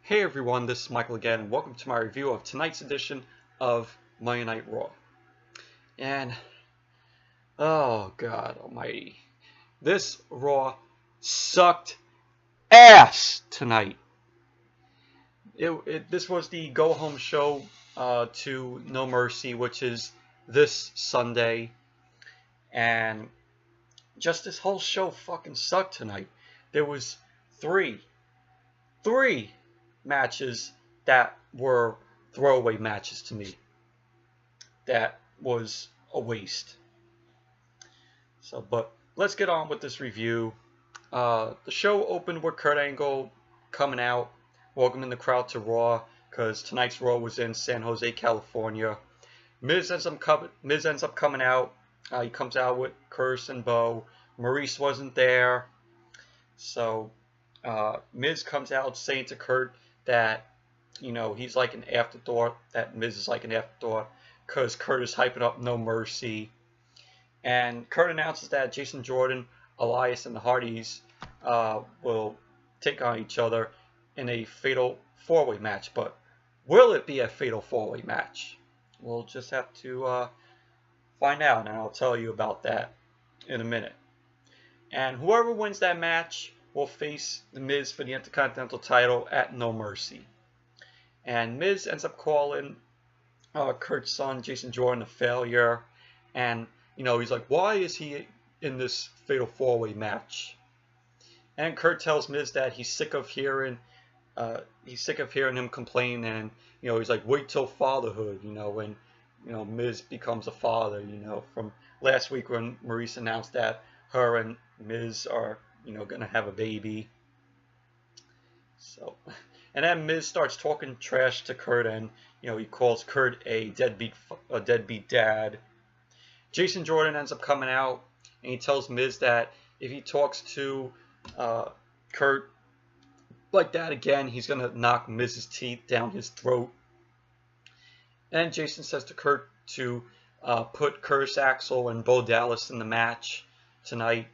Hey everyone, this is Michael again, and welcome to my review of tonight's edition of Monday Night Raw. And, oh God almighty, this Raw sucked ass tonight. This was the go-home show to No Mercy, which is this Sunday, and just this whole show fucking sucked tonight. There was three matches that were throwaway matches to me. That was a waste. But let's get on with this review. The show opened with Kurt Angle coming out, welcoming the crowd to Raw, because tonight's Raw was in San Jose, California. Miz ends up coming out. He comes out with Curse and Bo. Maurice wasn't there. So Miz comes out saying to Kurt that, he's like an afterthought, that Miz is like an afterthought, because Kurt is hyping up No Mercy. And Kurt announces that Jason Jordan, Elias, and the Hardys will take on each other in a fatal four-way match. But will it be a fatal four-way match? We'll just have to find out, and I'll tell you about that in a minute. And whoever wins that match will face The Miz for the Intercontinental title at No Mercy. And Miz ends up calling Kurt's son, Jason Jordan, a failure. And, he's like, why is he in this fatal four-way match? And Kurt tells Miz that he's sick of hearing him complain. And, he's like, wait till fatherhood, when, Miz becomes a father, from last week when Maurice announced that her and Miz are gonna have a baby. And then Miz starts talking trash to Kurt, and he calls Kurt a deadbeat dad. Jason Jordan ends up coming out, and he tells Miz that if he talks to Kurt like that again, he's gonna knock Miz's teeth down his throat. And Jason says to Kurt to put Curtis Axel and Bo Dallas in the match tonight.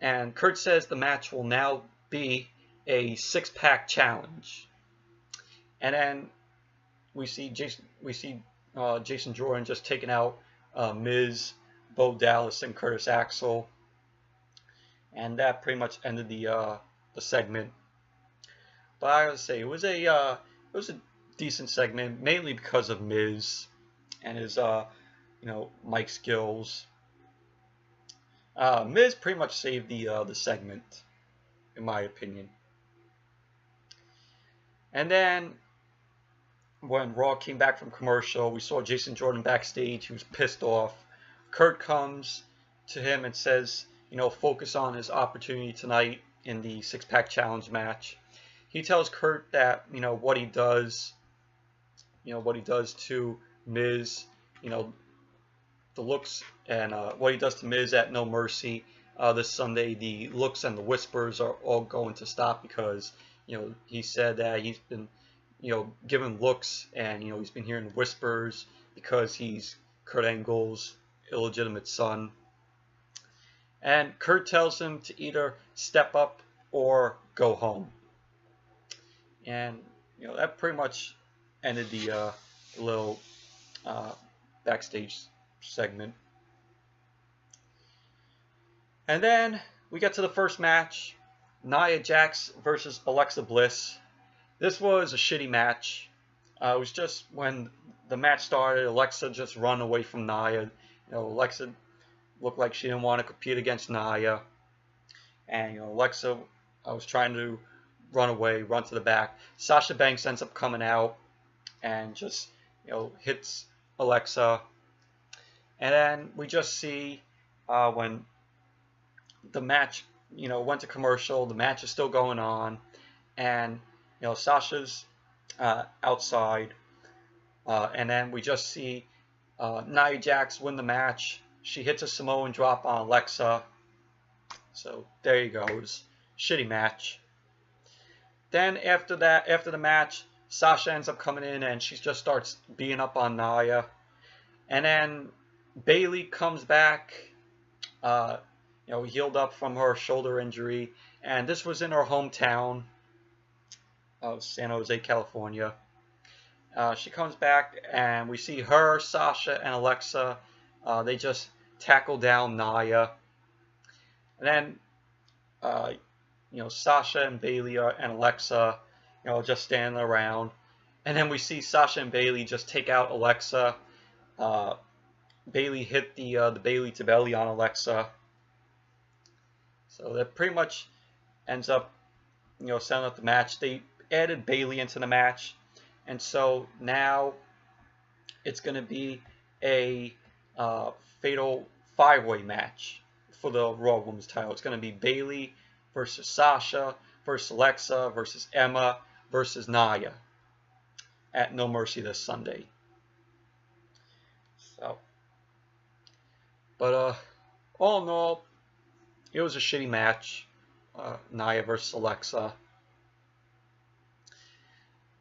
And Kurt says the match will now be a six-pack challenge. And then we see Jason Jordan just taking out Miz, Bo Dallas, and Curtis Axel. And that pretty much ended the segment. But I gotta say, it was a decent segment, mainly because of Miz and his mic skills. Miz pretty much saved the segment, in my opinion. And then when Raw came back from commercial, we saw Jason Jordan backstage. He was pissed off. Kurt comes to him and says, focus on his opportunity tonight in the six-pack challenge match. He tells Kurt that what he does to Miz, the looks, and what he does to Miz at No Mercy this Sunday, the looks and the whispers are all going to stop, because he said that he's been given looks, and he's been hearing whispers because he's Kurt Angle's illegitimate son. And Kurt tells him to either step up or go home. And that pretty much ended the little backstage segment. And then we get to the first match, Nia Jax versus Alexa Bliss. This was a shitty match. It was just when the match started, Alexa just run away from Nia. Alexa looked like she didn't want to compete against Nia. And Alexa was trying to run away, run to the back. Sasha Banks ends up coming out and just hits Alexa. And then we just see when the match went to commercial, the match is still going on, and Sasha's outside, and then we just see Nia Jax win the match. She hits a Samoan drop on Alexa. So there you go. It was a shitty match. Then after the match, Sasha ends up coming in and she just starts beating up on Nia. And then Bayley comes back, healed up from her shoulder injury, and this was in her hometown. of San Jose, California. She comes back, and we see her, Sasha, and Alexa. They just tackle down Nia. And then, Sasha and Bayley and Alexa, just standing around. And then we see Sasha and Bayley just take out Alexa. Bayley hit the Bayley to belly on Alexa. So that pretty much ends up, setting up the match. They added Bayley into the match. And so now it's going to be a fatal 5-way match for the Raw Women's title. It's going to be Bayley versus Sasha versus Alexa versus Emma versus Nia at No Mercy this Sunday. So, but all in all, it was a shitty match. Nia versus Alexa.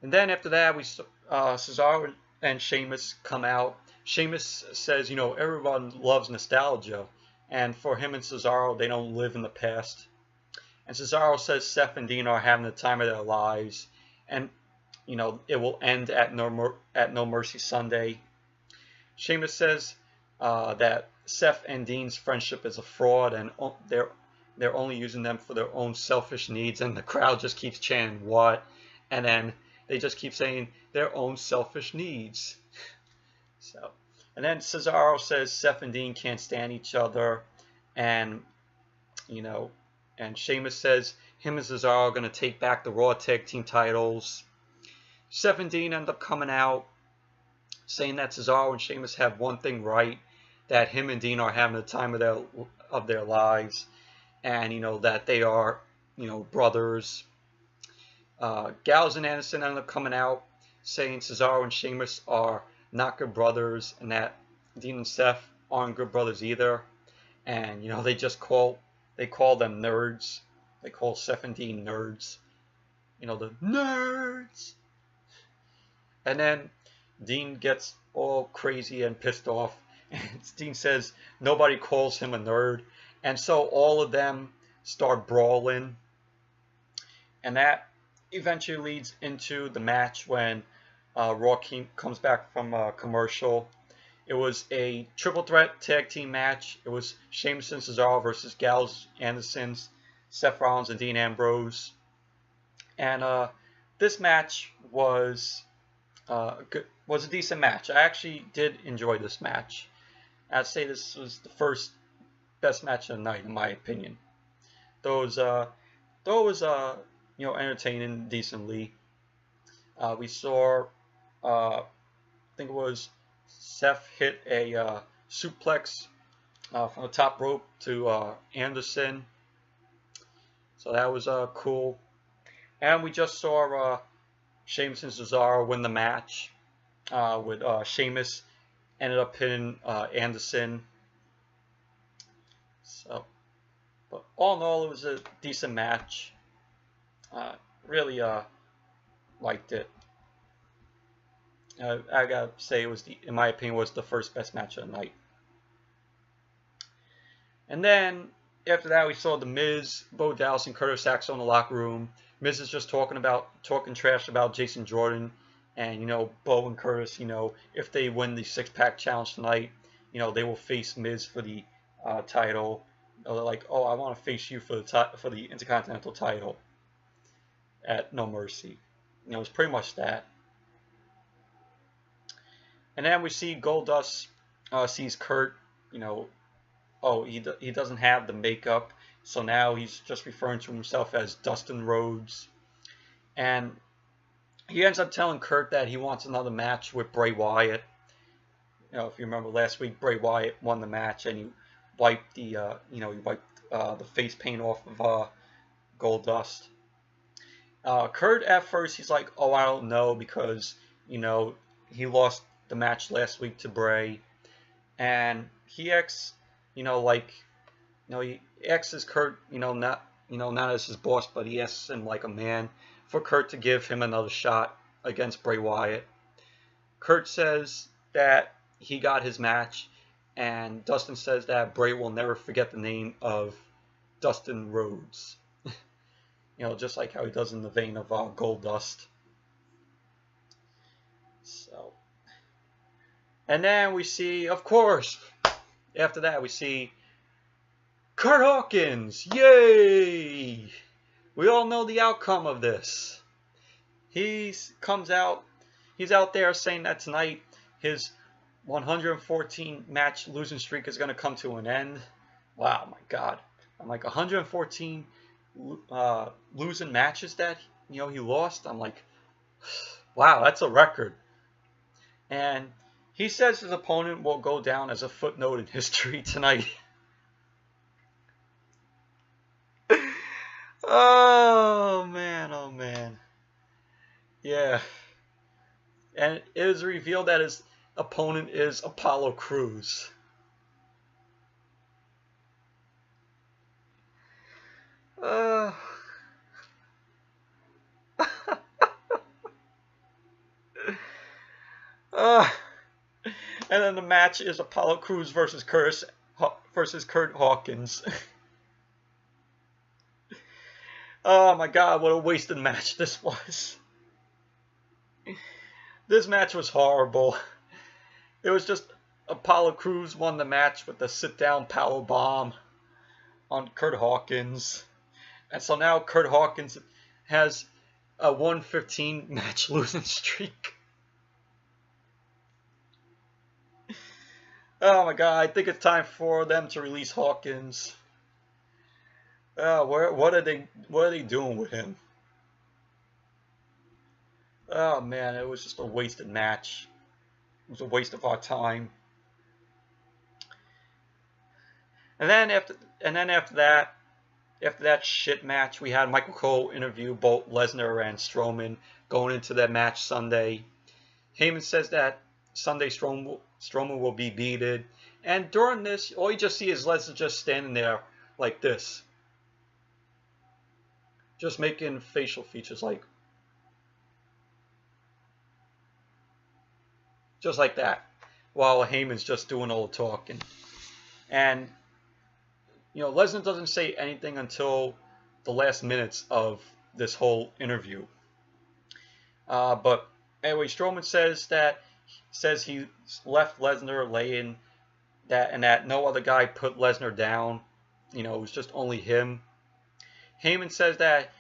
And then after that, we Cesaro and Sheamus come out. Sheamus says, everyone loves nostalgia. And for him and Cesaro, they don't live in the past. And Cesaro says Seth and Dean are having the time of their lives. And, it will end at No Mercy Sunday. Sheamus says that Seth and Dean's friendship is a fraud. And they're only using them for their own selfish needs. And the crowd just keeps chanting, what? And then they just keep saying their own selfish needs. So, and then Cesaro says Seth and Dean can't stand each other, and and Sheamus says him and Cesaro are going to take back the Raw Tag Team titles. Seth and Dean end up coming out saying that Cesaro and Sheamus have one thing right, that him and Dean are having the time of their lives, and that they are brothers. Gallows and Anderson ended up coming out saying Cesaro and Sheamus are not good brothers, and that Dean and Seth aren't good brothers either. And they call them nerds. They call Seth and Dean nerds. The nerds. And then Dean gets all crazy and pissed off, and Dean says nobody calls him a nerd, and so all of them start brawling, and that eventually leads into the match when Raw comes back from a commercial. It was a triple threat tag team match. It was Sheamus and Cesaro versus Gallows, Anderson, Seth Rollins, and Dean Ambrose. And this match was a decent match. I actually did enjoy this match. I'd say this was the first best match of the night, in my opinion. Though it was entertaining decently. We saw, I think it was Seth hit a suplex from the top rope to Anderson. So that was cool. And we just saw Sheamus and Cesaro win the match with Sheamus ended up hitting Anderson. So, but all in all, it was a decent match. Really liked it. I gotta say, it was in my opinion, was the first best match of the night. And then after that, we saw the Miz, Bo Dallas, and Curtis Axel in the locker room. Miz is just talking trash about Jason Jordan, and Bo and Curtis, if they win the 6-pack challenge tonight, they will face Miz for the title. They're like, oh, I want to face you for the Intercontinental title at No Mercy. It's pretty much that. And then we see Goldust sees Curt, oh, he doesn't have the makeup, so now he's just referring to himself as Dustin Rhodes. And he ends up telling Curt that he wants another match with Bray Wyatt. If you remember last week, Bray Wyatt won the match, and he wiped the face paint off of Goldust. Curt at first he's like, oh, I don't know, because he lost the match last week to Bray, and he acts he asks Curt not as his boss, but he asks him like a man for Curt to give him another shot against Bray Wyatt. Curt says that he got his match, and Dustin says that Bray will never forget the name of Dustin Rhodes. You know, just like how he does in the vein of Goldust. So, and then we see, of course, after that we see Curt Hawkins. Yay! We all know the outcome of this. He's out there saying that tonight his 114 match losing streak is going to come to an end. Wow, my God. I'm like 114 losing matches that he lost. I'm like, wow, that's a record. And he says his opponent will go down as a footnote in history tonight. Oh man, oh man. Yeah. And it is revealed that his opponent is Apollo Crews. And then the match is Apollo Crews versus Curt Hawkins. Oh my God, what a wasted match this was. This match was horrible. It was just Apollo Crews won the match with a sit-down power bomb on Curt Hawkins. And so now Curt Hawkins has a 115 match losing streak. Oh my God, I think it's time for them to release Hawkins. What are they doing with him? Oh man, it was just a wasted match. It was a waste of our time. And then after that shit match, we had Michael Cole interview both Lesnar and Strowman going into that match Sunday. Heyman says that Sunday Strowman will be beaten, and during this, all you just see is Lesnar just standing there like this, just making facial features like. Just like that, while Heyman's just doing all the talking. And, Lesnar doesn't say anything until the last minutes of this whole interview. But anyway, Strowman says he left Lesnar laying and that no other guy put Lesnar down. It was just only him. Heyman says that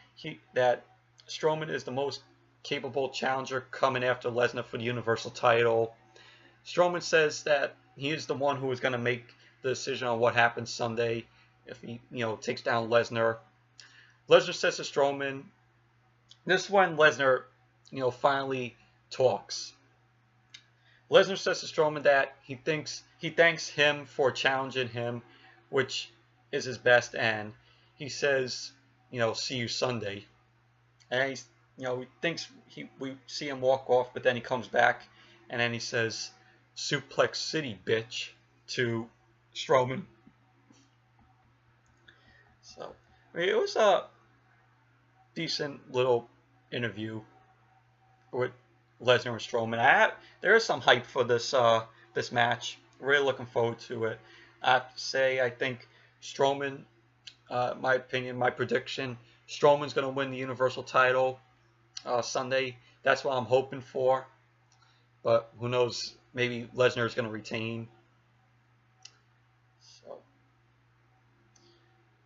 Strowman is the most capable challenger coming after Lesnar for the Universal title. Strowman says that he is the one who is going to make the decision on what happens Sunday if he, takes down Lesnar. Lesnar says to Strowman, this is when Lesnar, finally talks. Lesnar says to Strowman that he thanks him for challenging him, which is his best, and he says, see you Sunday. And he's he thinks we see him walk off, but then he comes back, and then he says, Suplex City, bitch, to Strowman. So, it was a decent little interview with Lesnar and Strowman. There is some hype for this match. Really looking forward to it. I have to say, I think Strowman, my opinion, my prediction, Strowman's going to win the Universal title Sunday. That's what I'm hoping for. But who knows? Maybe Lesnar is going to retain. So,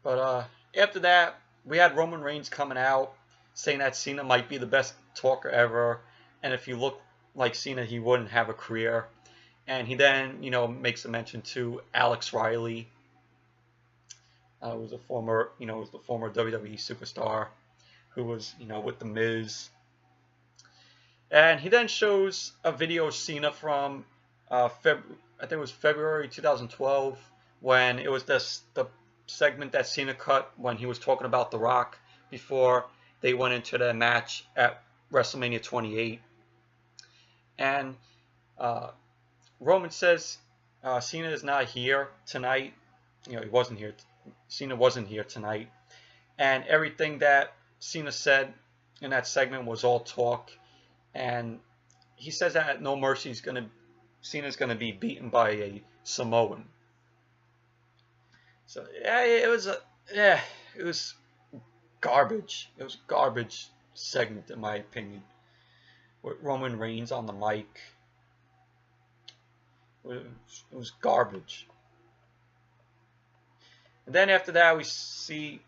but after that, we had Roman Reigns coming out saying that Cena might be the best talker ever, and if you look like Cena, he wouldn't have a career. And he then, makes a mention to Alex Riley, who's a former, WWE superstar, who was, with The Miz. And he then shows a video of Cena from, I think it was February 2012, when it was the segment that Cena cut when he was talking about The Rock before they went into the match at WrestleMania 28. And Roman says Cena is not here tonight. He wasn't here. Cena wasn't here tonight. And everything that Cena said in that segment was all talk. And he says that at No Mercy Cena's gonna be beaten by a Samoan. So yeah, it was garbage. It was a garbage segment in my opinion. With Roman Reigns on the mic. It was garbage. And then after that we see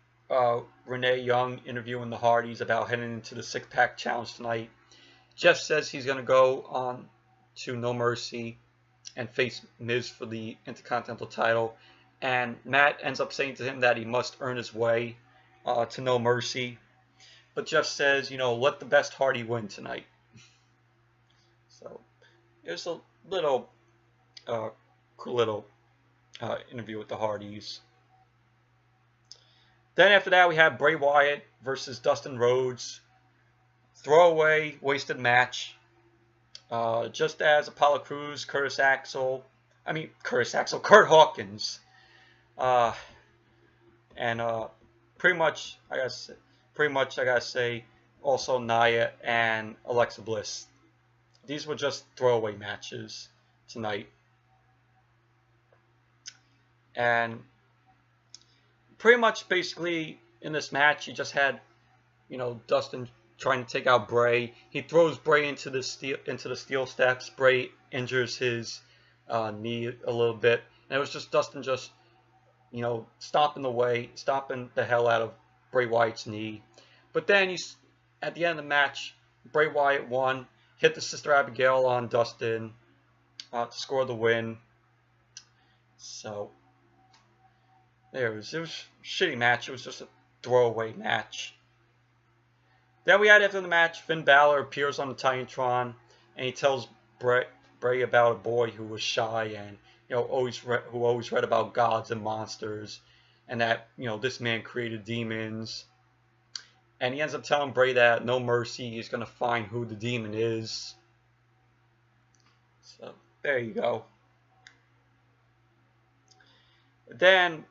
Renee Young interviewing the Hardys about heading into the 6-pack challenge tonight. Jeff says he's going to go on to No Mercy and face Miz for the Intercontinental title. And Matt ends up saying to him that he must earn his way to No Mercy. But Jeff says, let the best Hardy win tonight. So it was a little cool little interview with the Hardys. Then after that we have Bray Wyatt versus Dustin Rhodes. Throwaway, wasted match. Just as Apollo Crews, Curt Hawkins. And pretty much I gotta say also Nia and Alexa Bliss. These were just throwaway matches tonight. And pretty much basically in this match you just had Dustin trying to take out Bray. He throws Bray into the steel steps. Bray injures his knee a little bit, and it was just Dustin just stomping the hell out of Bray Wyatt's knee. But then at the end of the match, Bray Wyatt won, hit the Sister Abigail on Dustin to score the win. So it was a shitty match. It was just a throwaway match. Then we had after the match, Finn Balor appears on the Titantron, and he tells Bray about a boy who was shy and who always read about gods and monsters, and that this man created demons. And he ends up telling Bray that No Mercy is going to find who the demon is. So there you go. Then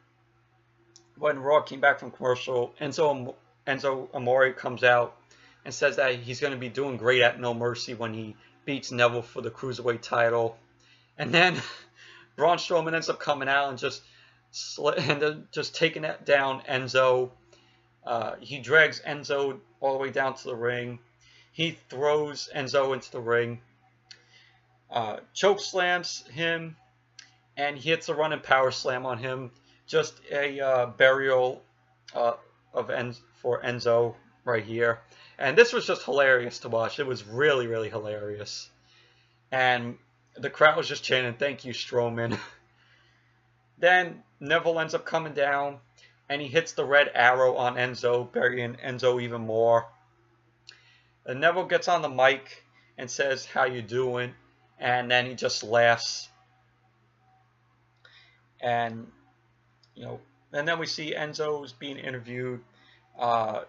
when Raw came back from commercial, Enzo Amore comes out and says that he's going to be doing great at No Mercy when he beats Neville for the Cruiserweight title. And then Braun Strowman ends up coming out and just taking down Enzo. He drags Enzo all the way down to the ring. He throws Enzo into the ring. Choke slams him. And he hits a running power slam on him. Just a burial for Enzo right here. And this was just hilarious to watch. It was really, really hilarious. And the crowd was just chanting, "Thank you, Strowman." Then Neville ends up coming down. And he hits the red arrow on Enzo, burying Enzo even more. And Neville gets on the mic and says, "How you doing?" And then he just laughs. And and then we see Enzo's being interviewed.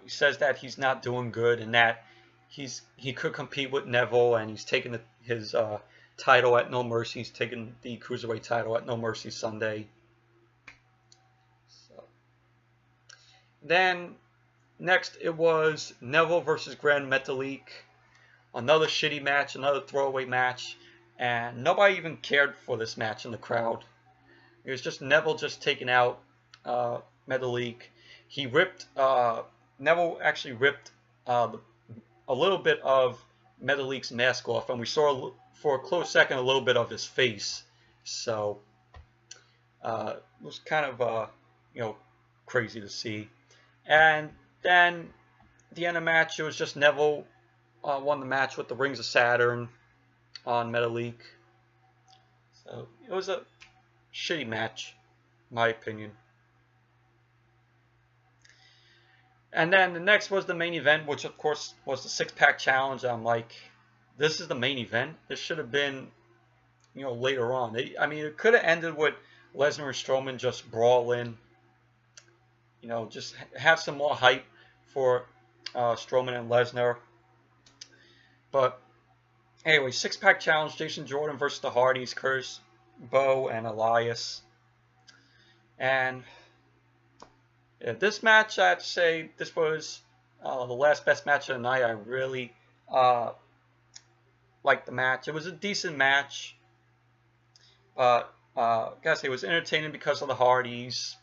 He says that he's not doing good and that he could compete with Neville, and he's taking his title at No Mercy. He's taking the Cruiserweight title at No Mercy Sunday. So then next it was Neville versus Gran Metalik. Another shitty match, another throwaway match, and nobody even cared for this match in the crowd. It was just Neville just taking out Metalik. He ripped, Neville actually ripped a little bit of Metalik's mask off, and we saw for a close second a little bit of his face. So it was kind of crazy to see. And then at the end of the match, it was just Neville won the match with the Rings of Saturn on Metalik. So it was a shitty match, in my opinion. And then the next was the main event, which of course was the 6-pack challenge. I'm like, this is the main event? This should have been, later on. I mean, it could have ended with Lesnar and Strowman just brawling. Just have some more hype for Strowman and Lesnar. But anyway, 6-pack challenge, Jason Jordan versus the Hardys, Curtis, Bo, and Elias. And this match, I have to say, this was the last best match of the night. I really liked the match. It was a decent match, but gotta say, it was entertaining because of the Hardys.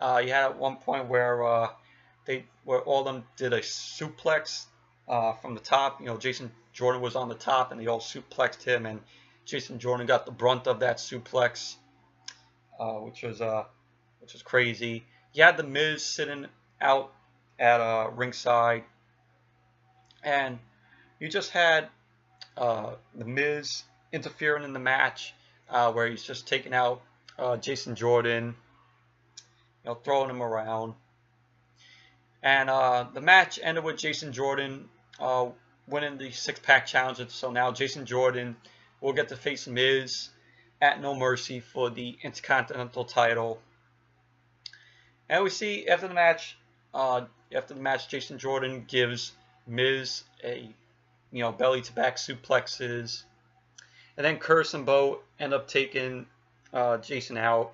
You had at one point where where all of them did a suplex from the top. You know, Jason Jordan was on the top, and they all suplexed him, and Jason Jordan got the brunt of that suplex, which was crazy. You had the Miz sitting out at ringside, and you just had the Miz interfering in the match, where he's just taking out Jason Jordan, you know, throwing him around. And the match ended with Jason Jordan winning the six-pack challenge. So now Jason Jordan will get to face Miz at No Mercy for the Intercontinental title. And we see after the match, Jason Jordan gives Miz a, you know, belly-to-back suplexes, and then Curtis and Bo end up taking Jason out,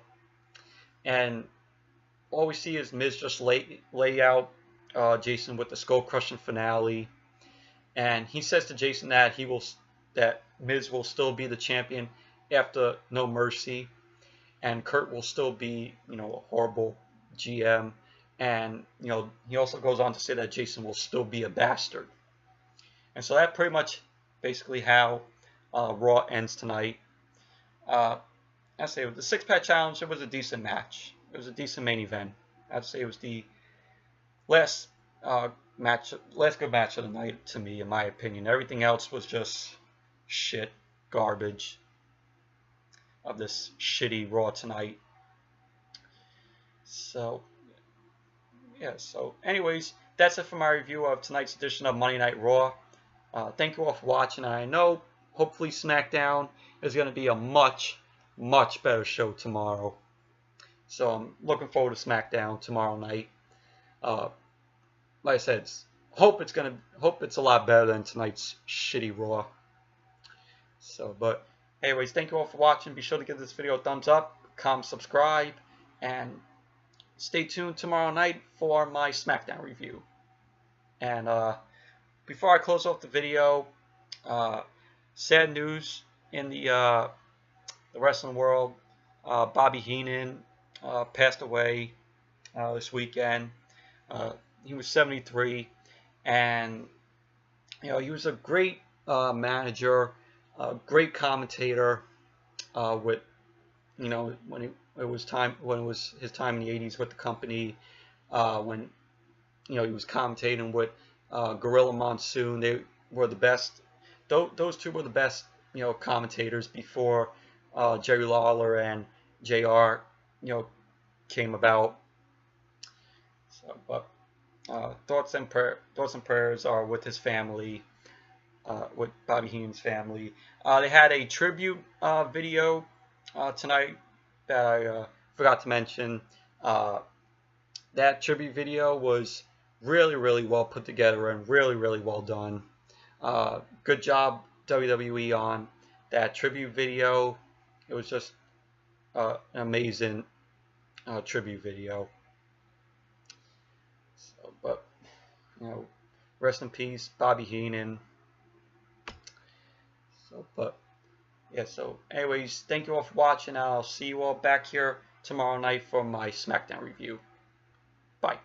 and all we see is Miz just lay out Jason with the skull-crushing finale, and he says to Jason that Miz will still be the champion after No Mercy, and Curt will still be, you know, a horrible GM, and, you know, he also goes on to say that Jason will still be a bastard. And so that pretty much basically how Raw ends tonight. I say with the six-pack challenge, it was a decent match. It was a decent main event. I'd say it was the last good match of the night to me, in my opinion. Everything else was just shit, garbage of this shitty Raw tonight. So, yeah. So, anyways, that's it for my review of tonight's edition of Monday Night Raw. Thank you all for watching. I know, hopefully, SmackDown is going to be a much, much better show tomorrow. So I'm looking forward to SmackDown tomorrow night. Like I said, hope it's a lot better than tonight's shitty Raw. So, but anyways, thank you all for watching. Be sure to give this video a thumbs up, comment, subscribe, and stay tuned tomorrow night for my SmackDown review. And before I close off the video, sad news in the wrestling world. Bobby Heenan passed away this weekend. He was 73, and you know, he was a great manager, a great commentator. With, you know, when it was his time in the 80s with the company, when, you know, he was commentating with Gorilla Monsoon. They were the best. Those two were the best, you know, commentators before Jerry Lawler and JR, you know, came about. So, but thoughts and prayers are with his family, with Bobby Heenan's family. They had a tribute video tonight that I forgot to mention. That tribute video was really, really well put together and really, really well done. Good job, WWE, on that tribute video. It was just an amazing tribute video. So, but, you know, rest in peace, Bobby Heenan. So, but, yeah, so, anyways, thank you all for watching. I'll see you all back here tomorrow night for my SmackDown review. Bye.